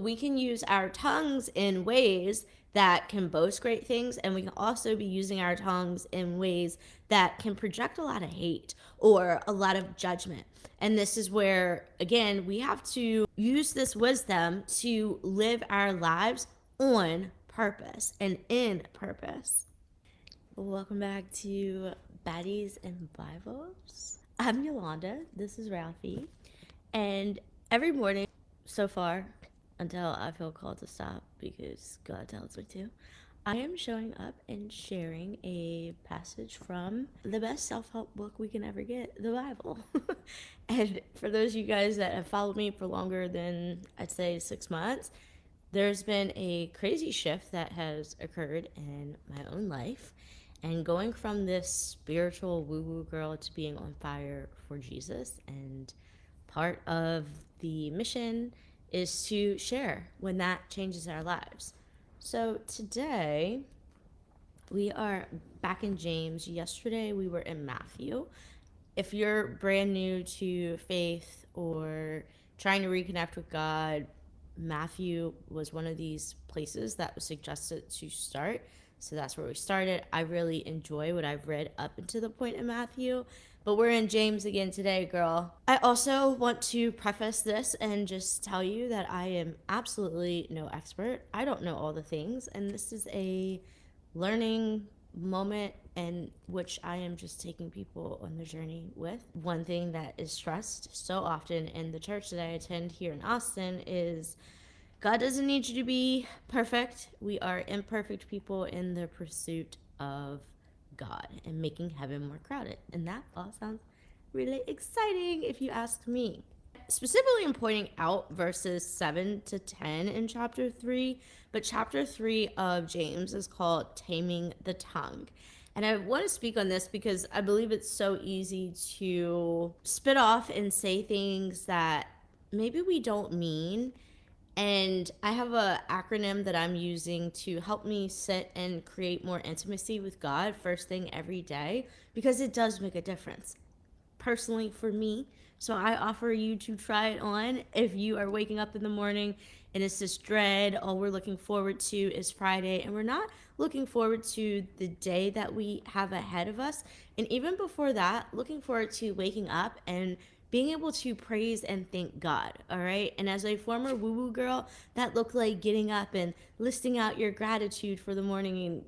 we can use our tongues in ways that can boast great things, and we can also be using our tongues in ways that can project a lot of hate or a lot of judgment. And this is where, again, we have to use this wisdom to live our lives on purpose and in purpose. Welcome back to Baddies and Bibles. I'm Yolanda. This is Ralphie. And every morning so far, until I feel called to stop because God tells me to, I am showing up and sharing a passage from the best self-help book we can ever get, the Bible. And for those of you guys that have followed me for longer than, I'd say, 6 months, there's been a crazy shift that has occurred in my own life. And going from this spiritual woo-woo girl to being on fire for Jesus. And part of the mission is to share when that changes our lives. So today we are back in James. Yesterday we were in Matthew. If you're brand new to faith or trying to reconnect with God, Matthew was one of these places that was suggested to start. So that's where we started. I really enjoy what I've read up until the point in Matthew. But we're in James again today, girl. I also want to preface this and just tell you that I am absolutely no expert. I don't know all the things. And this is a learning moment in which I am just taking people on the journey with. One thing that is stressed so often in the church that I attend here in Austin is God doesn't need you to be perfect. We are imperfect people in the pursuit of God and making heaven more crowded. And that all sounds really exciting if you ask me. Specifically, I'm pointing out verses 7 to 10 in chapter 3, but chapter 3 of James is called Taming the Tongue. And I want to speak on this because I believe it's so easy to spit off and say things that maybe we don't mean. And I have an acronym that I'm using to help me sit and create more intimacy with God first thing every day, because it does make a difference personally for me. So I offer you to try it on if you are waking up in the morning and it's this dread. All we're looking forward to is Friday, and we're not looking forward to the day that we have ahead of us. And even before that, looking forward to waking up and being able to praise and thank God, all right? And as a former woo-woo girl, that looked like getting up and listing out your gratitude for the morning and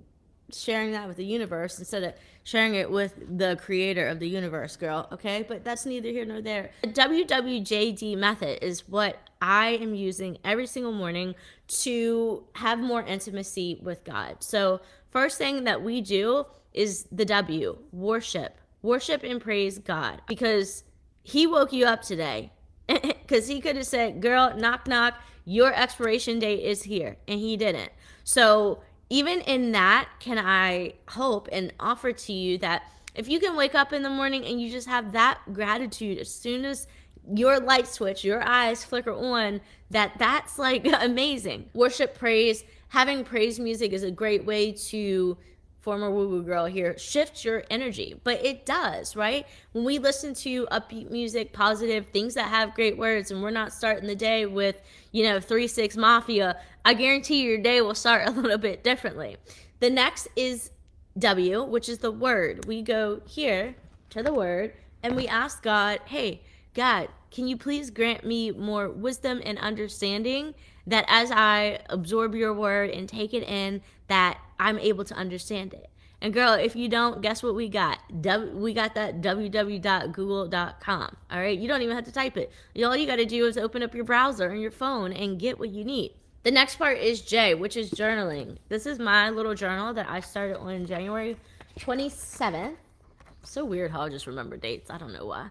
sharing that with the universe instead of sharing it with the creator of the universe, girl, okay? But that's neither here nor there. The WWJD method is what I am using every single morning to have more intimacy with God. So first thing that we do is the W, worship. Worship and praise God, because He woke you up today, because He could have said, girl, knock, knock, your expiration date is here. And He didn't. So even in that, can I hope and offer to you that if you can wake up in the morning and you just have that gratitude as soon as your light switch, your eyes flicker on, that's like amazing. Worship, praise, having praise music is a great way to, former woo-woo girl here, shift your energy. But it does, right? When we listen to upbeat music, positive things that have great words, and we're not starting the day with 3-6 Mafia, I guarantee your day will start a little bit differently. The next is W, which is the word. We go here to the word and we ask God, hey, God, can you please grant me more wisdom and understanding, that as I absorb your word and take it in, that I'm able to understand it. And girl, if you don't, guess what we got? We got that www.google.com. All right, you don't even have to type it. All you got to do is open up your browser on your phone and get what you need. The next part is J, which is journaling. This is my little journal that I started on January 27th. So weird how I just remember dates. I don't know why.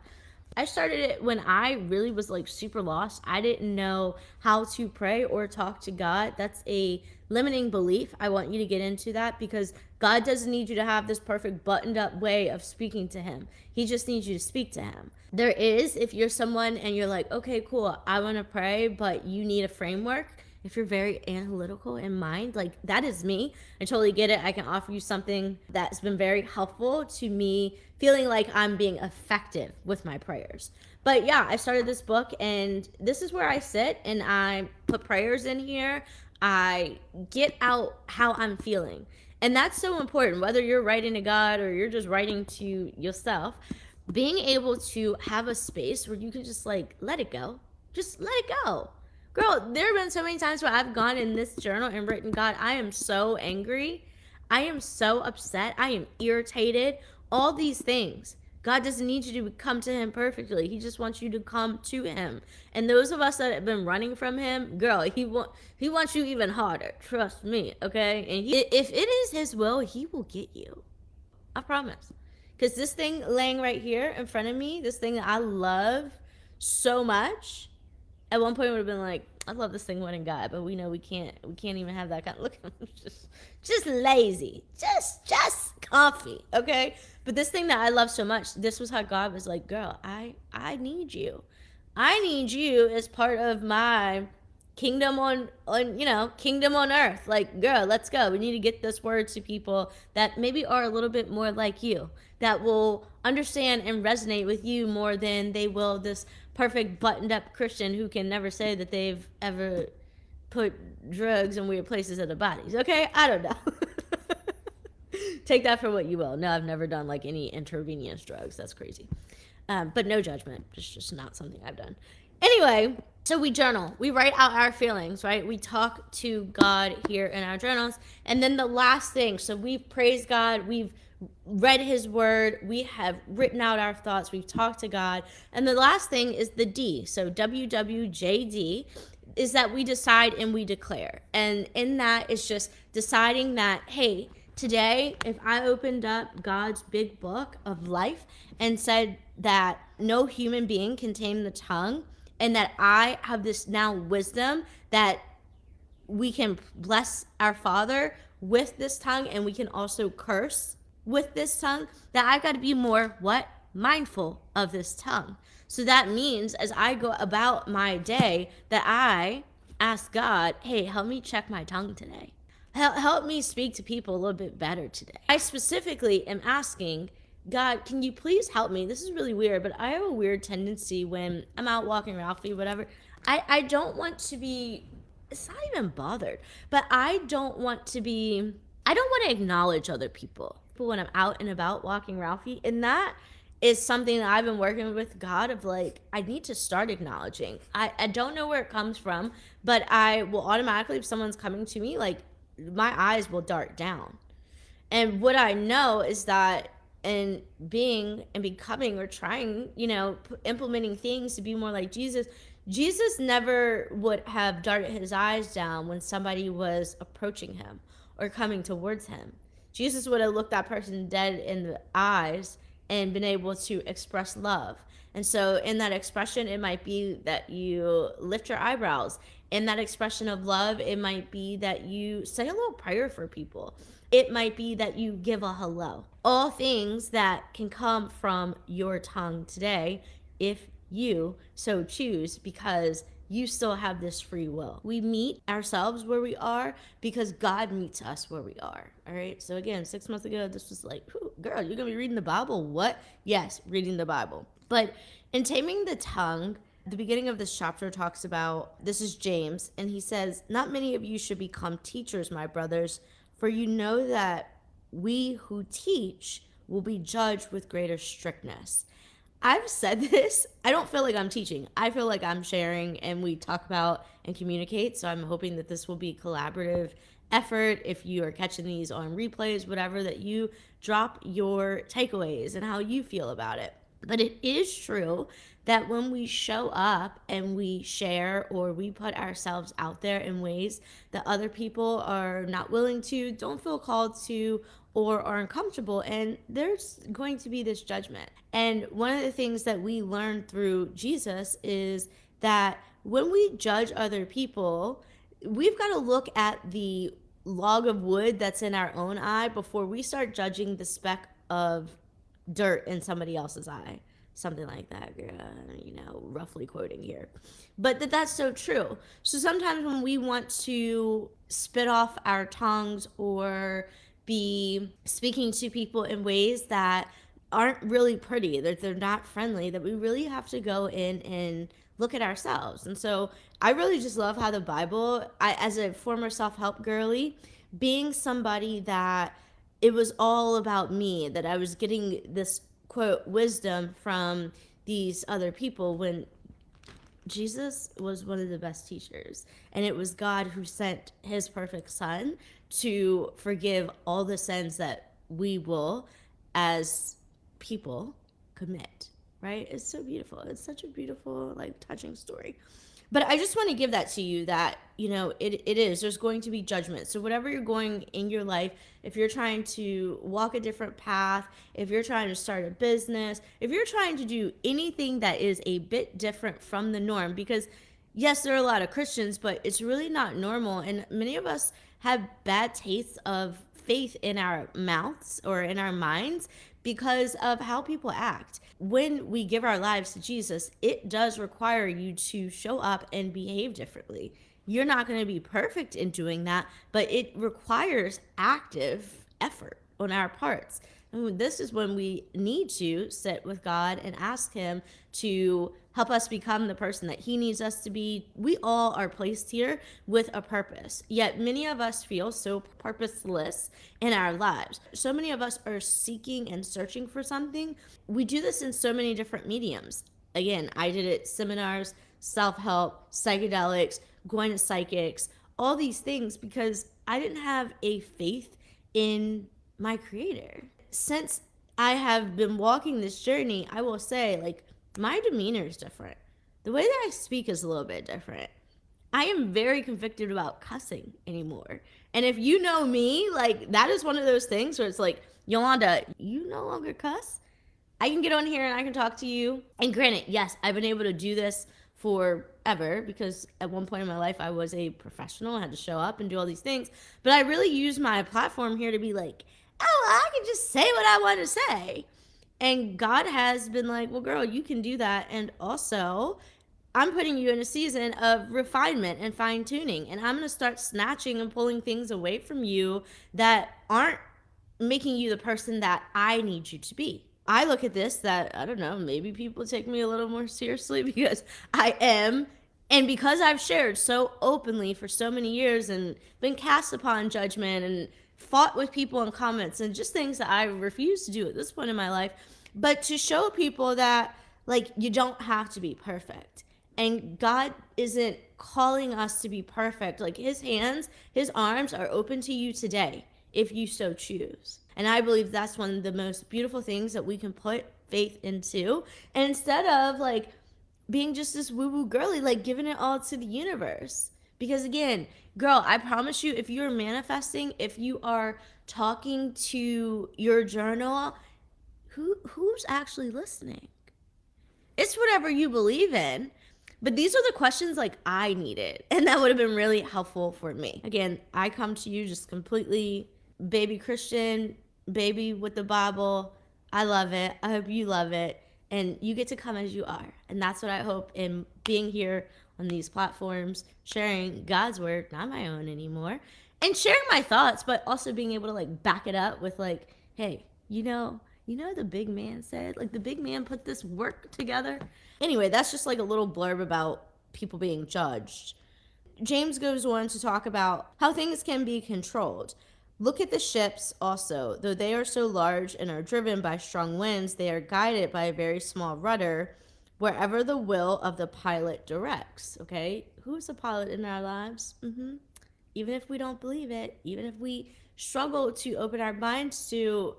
I started it when I really was like super lost. I didn't know how to pray or talk to God. That's a limiting belief. I want you to get into that, because God doesn't need you to have this perfect buttoned up way of speaking to Him. He just needs you to speak to Him. There is, if you're someone and you're like, okay, cool, I want to pray, but you need a framework. if you're very analytical in mind, like that is me. I totally get it. I can offer you something that's been very helpful to me feeling like I'm being effective with my prayers. But yeah, I started this book and this is where I sit and I put prayers in here. I get out how I'm feeling. And that's so important, whether you're writing to God or you're just writing to yourself. Being able to have a space where you can just like let it go. Just let it go. Girl, there have been so many times where I've gone in this journal and written, God, I am so angry. I am so upset. I am irritated. All these things. God doesn't need you to come to him perfectly. He just wants you to come to him. And those of us that have been running from him, girl, he wants you even harder. Trust me, okay? And if it is his will, he will get you. I promise. Because this thing laying right here in front of me, this thing that I love so much, at one point would have been like, I love this thing more than God, but we know we can't even have that kind of look. just lazy, just comfy, okay? But this thing that I love so much, this was how God was like, girl, I need you. I need you as part of my kingdom on kingdom on earth. Like, girl, let's go. We need to get this word to people that maybe are a little bit more like you, that will understand and resonate with you more than they will this perfect buttoned up Christian who can never say that they've ever put drugs in weird places of their bodies. Okay, I don't know. Take that for what you will. No, I've never done like any intravenous drugs. That's crazy. But no judgment. It's just not something I've done. Anyway, so we journal. We write out our feelings, right? We talk to God here in our journals. And then the last thing, so we've praised God. We've read his word. We have written out our thoughts. We've talked to God. And the last thing is the D. So WWJD is that we decide and we declare. And in that, it's just deciding that, hey, today, if I opened up God's big book of life and said that no human being can tame the tongue, and that I have this now wisdom that we can bless our Father with this tongue and we can also curse with this tongue, that I've got to be more mindful of this tongue. So that means as I go about my day that I ask God, hey, help me check my tongue today. Help me speak to people a little bit better today. I specifically am asking, God, can you please help me? This is really weird, but I have a weird tendency when I'm out walking Ralphie, whatever. I don't want to be, it's not even bothered, but I don't want to acknowledge other people when I'm out and about walking Ralphie. And that is something that I've been working with God of like, I need to start acknowledging. I don't know where it comes from, but I will automatically, if someone's coming to me, like my eyes will dart down. And what I know is that in being and becoming or trying, implementing things to be more like Jesus never would have darted his eyes down when somebody was approaching him or coming towards him. Jesus would have looked that person dead in the eyes and been able to express love. And so in that expression, it might be that you lift your eyebrows. In that expression of love, it might be that you say a little prayer for people. It might be that you give a hello. All things that can come from your tongue today if you so choose, because you still have this free will. We meet ourselves where we are because God meets us where we are. All right. So again, 6 months ago, this was like, girl, you're going to be reading the Bible? What? Yes, reading the Bible. But in taming the tongue, the beginning of this chapter talks about, this is James, and he says, not many of you should become teachers, my brothers, for you know that we who teach will be judged with greater strictness. I've said this. I don't feel like I'm teaching. I feel like I'm sharing and we talk about and communicate. So I'm hoping that this will be collaborative effort. If you are catching these on replays, whatever, that you drop your takeaways and how you feel about it. But it is true that when we show up and we share or we put ourselves out there in ways that other people are not willing to, don't feel called to, or are uncomfortable, and there's going to be this judgment. And one of the things that we learned through Jesus is that when we judge other people, we've got to look at the log of wood that's in our own eye before we start judging the speck of dirt in somebody else's eye. something like that, roughly quoting here. But that's so true. So sometimes when we want to spit off our tongues or be speaking to people in ways that aren't really pretty, that they're not friendly, that we really have to go in and look at ourselves. And so I really just love how the Bible, as a former self-help girly, being somebody that it was all about me, that I was getting this quote wisdom from these other people, when Jesus was one of the best teachers, and it was God who sent his perfect son to forgive all the sins that we will, as people, commit. Right? It's so beautiful. It's such a beautiful, like, touching story. But I just want to give that to you, that, it is. There's going to be judgment. So whatever you're going in your life, if you're trying to walk a different path, if you're trying to start a business, if you're trying to do anything that is a bit different from the norm, because yes, there are a lot of Christians, but it's really not normal. And many of us have bad tastes of faith in our mouths or in our minds because of how people act. When we give our lives to Jesus, it does require you to show up and behave differently. You're not going to be perfect in doing that, but it requires active effort on our parts. And this is when we need to sit with God and ask him to help us become the person that he needs us to be. We all are placed here with a purpose, yet many of us feel so purposeless in our lives. So many of us are seeking and searching for something. We do this in so many different mediums. Again, I did it: seminars, self-help, psychedelics, going to psychics, all these things, because I didn't have a faith in my creator. Since I have been walking this journey, I will say, like, my demeanor is different. The way that I speak is a little bit different. I am very convicted about cussing anymore. And if you know me, like, that is one of those things where it's like, Yolanda, you no longer cuss? I can get on here and I can talk to you. And granted, yes, I've been able to do this forever, because at one point in my life I was a professional. I had to show up and do all these things. But I really use my platform here to be like, oh, I can just say what I want to say. And God has been like, well, girl, you can do that. And also, I'm putting you in a season of refinement and fine tuning. And I'm going to start snatching and pulling things away from you that aren't making you the person that I need you to be. I look at this that, I don't know, maybe people take me a little more seriously because I am. And because I've shared so openly for so many years and been cast upon judgment and fought with people in comments and just things that I refuse to do at this point in my life, but to show people that, like, you don't have to be perfect. And God isn't calling us to be perfect. Like, his hands, his arms are open to you today if you so choose. And I believe that's one of the most beautiful things that we can put faith into. And instead of, like, being just this woo-woo girly, like, giving it all to the universe. Because again, girl, I promise you, if you're manifesting, if you are talking to your journal, who's actually listening? It's whatever you believe in. But these are the questions, like, I needed, and that would have been really helpful for me. Again, I come to you just completely baby Christian, baby with the Bible. I love it. I hope you love it. And you get to come as you are. And that's what I hope in being here on these platforms, sharing God's word, not my own anymore, and sharing my thoughts, but also being able to, like, back it up with, like, hey, the big man said, like, the big man put this work together. Anyway, that's just like a little blurb about people being judged. James goes on to talk about how things can be controlled. Look at the ships also. Though they are so large and are driven by strong winds, they are guided by a very small rudder wherever the will of the pilot directs. Okay? Who's the pilot in our lives? Even if we don't believe it, even if we struggle to open our minds to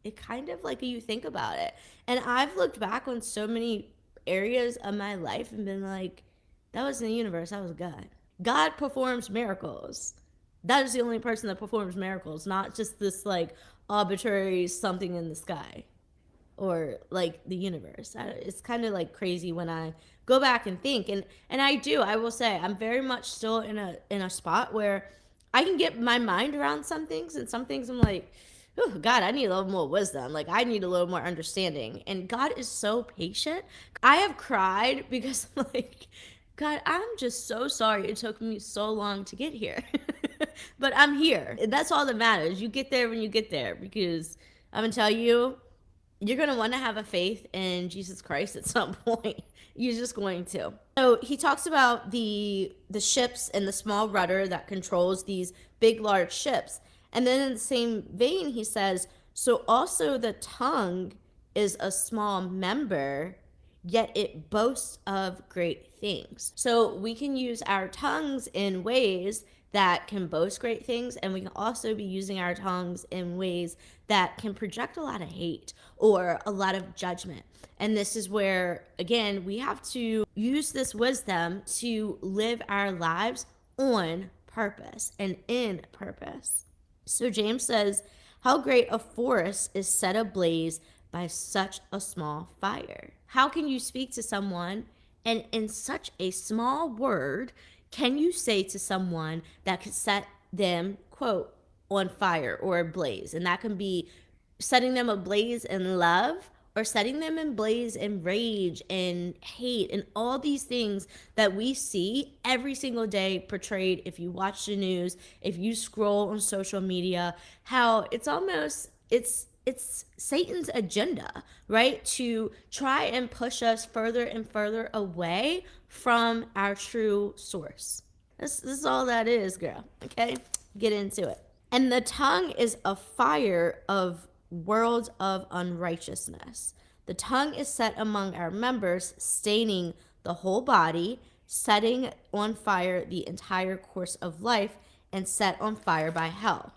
it, kind of like you think about it. And I've looked back on so many areas of my life and been like, that was in the universe, that was God. God performs miracles. That is the only person that performs miracles, not just this, like, arbitrary something in the sky or, like, the universe. It's kind of, like, crazy when I go back and think. And I will say, I'm very much still in a spot where I can get my mind around some things, and some things I'm like, oh, God, I need a little more wisdom. Like, I need a little more understanding. And God is so patient. I have cried because, like, God, I'm just so sorry it took me so long to get here. But I'm here. And that's all that matters. You get there when you get there, because I'm going to tell you, you're going to want to have a faith in Jesus Christ at some point. You're just going to. So he talks about the ships and the small rudder that controls these big, large ships. And then in the same vein, he says, so also the tongue is a small member, yet it boasts of great things. So we can use our tongues in ways that can boast great things, and we can also be using our tongues in ways that can project a lot of hate or a lot of judgment. And this is where, again, we have to use this wisdom to live our lives on purpose and in purpose. So James says, how great a forest is set ablaze by such a small fire. How can you speak to someone, and in such a small word can you say to someone that could set them, quote, on fire or ablaze? And that can be setting them ablaze in love, or setting them ablaze in rage and hate and all these things that we see every single day portrayed. If you watch the news, if you scroll on social media, how it's almost, it's Satan's agenda, right? To try and push us further and further away from our true source. This is all that is, girl. Okay? Get into it. And the tongue is a fire of worlds of unrighteousness. The tongue is set among our members, staining the whole body, setting on fire the entire course of life, and set on fire by hell.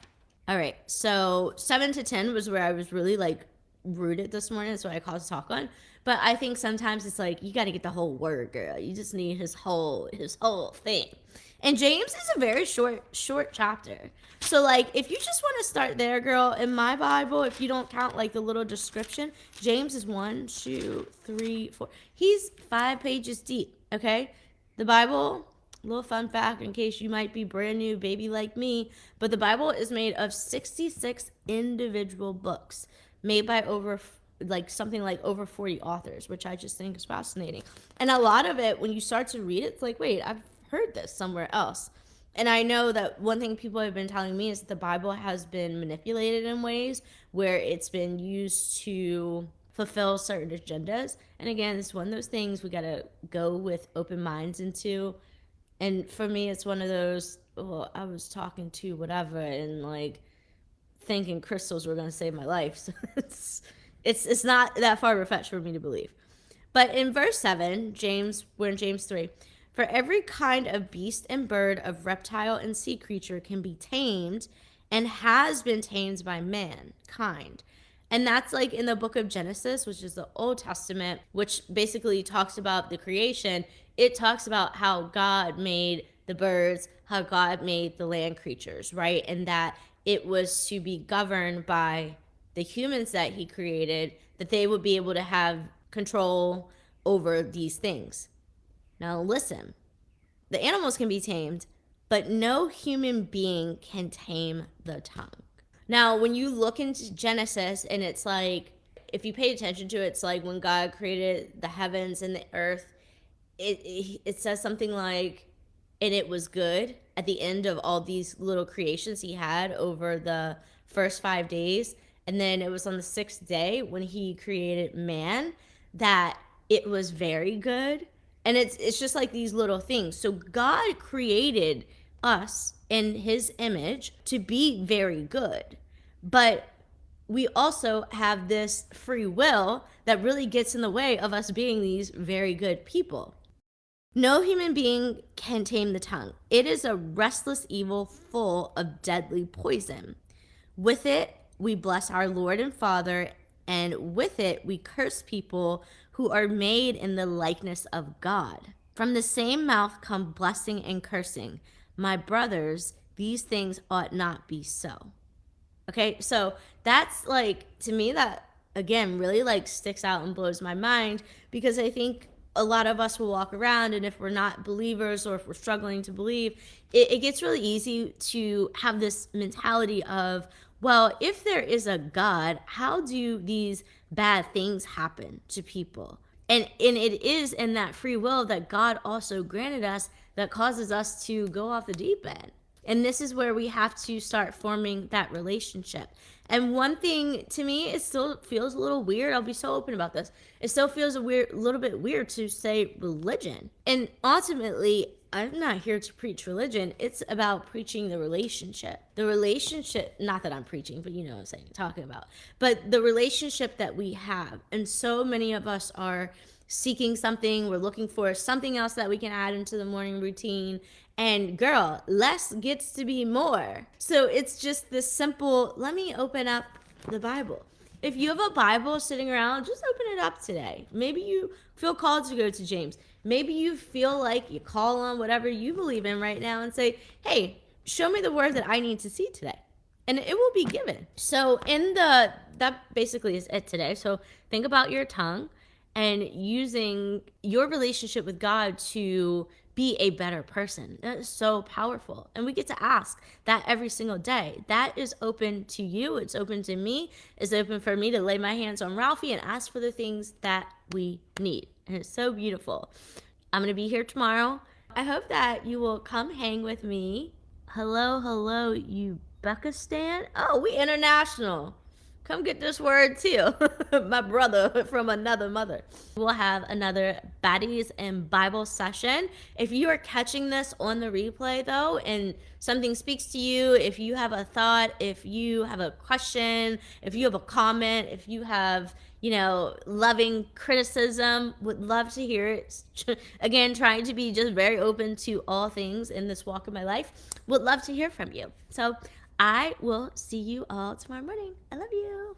All right, so 7 to 10 was where I was really like rooted this morning. That's what I called to talk on. But I think sometimes it's like you got to get the whole word, girl. You just need his whole thing. And James is a very short chapter. So like if you just want to start there, girl, in my Bible, if you don't count like the little description, James is 1, 2, 3, 4. He's 5 pages deep, okay? The Bible, little fun fact in case you might be brand new baby like me, but the Bible is made of 66 individual books made by over 40 authors, which I just think is fascinating. And a lot of it, when you start to read it, it's like, wait, I've heard this somewhere else. And I know that one thing people have been telling me is that the Bible has been manipulated in ways where it's been used to fulfill certain agendas. And again, it's one of those things we got to go with open minds into. And for me, it's one of those, well, I was talking to whatever and like thinking crystals were going to save my life. So it's not that far-fetched for me to believe. But in verse 7, we're in James 3. For every kind of beast and bird, of reptile and sea creature can be tamed and has been tamed by mankind. And that's like in the book of Genesis, which is the Old Testament, which basically talks about the creation. It talks about how God made the birds, how God made the land creatures, right? And that it was to be governed by the humans that he created, that they would be able to have control over these things. Now listen, the animals can be tamed, but no human being can tame the tongue. Now, when you look into Genesis, and it's like, if you pay attention to it, it's like when God created the heavens and the earth, it says something like, and it was good at the end of all these little creations he had over the first 5 days. And then it was on the 6th day when he created man that it was very good. And it's just like these little things. So God created us in his image to be very good. But we also have this free will that really gets in the way of us being these very good people. No human being can tame the tongue. It is a restless evil full of deadly poison. With it, we bless our Lord and Father, and with it, we curse people who are made in the likeness of God. From the same mouth come blessing and cursing. My brothers, these things ought not be so. Okay, so that's like, to me, that again really like sticks out and blows my mind, because I think a lot of us will walk around, and if we're not believers or if we're struggling to believe, it gets really easy to have this mentality of, Well, if there is a God, how do these bad things happen to people? And it is in that free will that God also granted us that causes us to go off the deep end. And this is where we have to start forming that relationship. And one thing to me, it still feels a little weird. I'll be so open about this. It still feels little bit weird to say religion. And ultimately, I'm not here to preach religion. It's about preaching the relationship. The relationship, not that I'm preaching, but you know what I'm saying, talking about. But the relationship that we have. And so many of us are seeking something. We're looking for something else that we can add into the morning routine. And girl, less gets to be more. So it's just this simple, let me open up the Bible. If you have a Bible sitting around, just open it up today. Maybe you feel called to go to James. Maybe you feel like you call on whatever you believe in right now and say, hey, show me the word that I need to see today. And it will be given. So that basically is it today. So think about your tongue and using your relationship with God to be a better person. That is so powerful. And we get to ask that every single day. That is open to you. It's open to me. It's open for me to lay my hands on Ralphie and ask for the things that we need. And it's so beautiful. I'm going to be here tomorrow. I hope that you will come hang with me. Hello, Uzbekistan. Oh, we international. Come get this word too. My brother from another mother. We'll have another Baddies and Bible session. If you are catching this on the replay though, and something speaks to you, if you have a thought, if you have a question, if you have a comment, if you have, loving criticism, would love to hear it. Again, trying to be just very open to all things in this walk of my life. Would love to hear from you. So I will see you all tomorrow morning. I love you.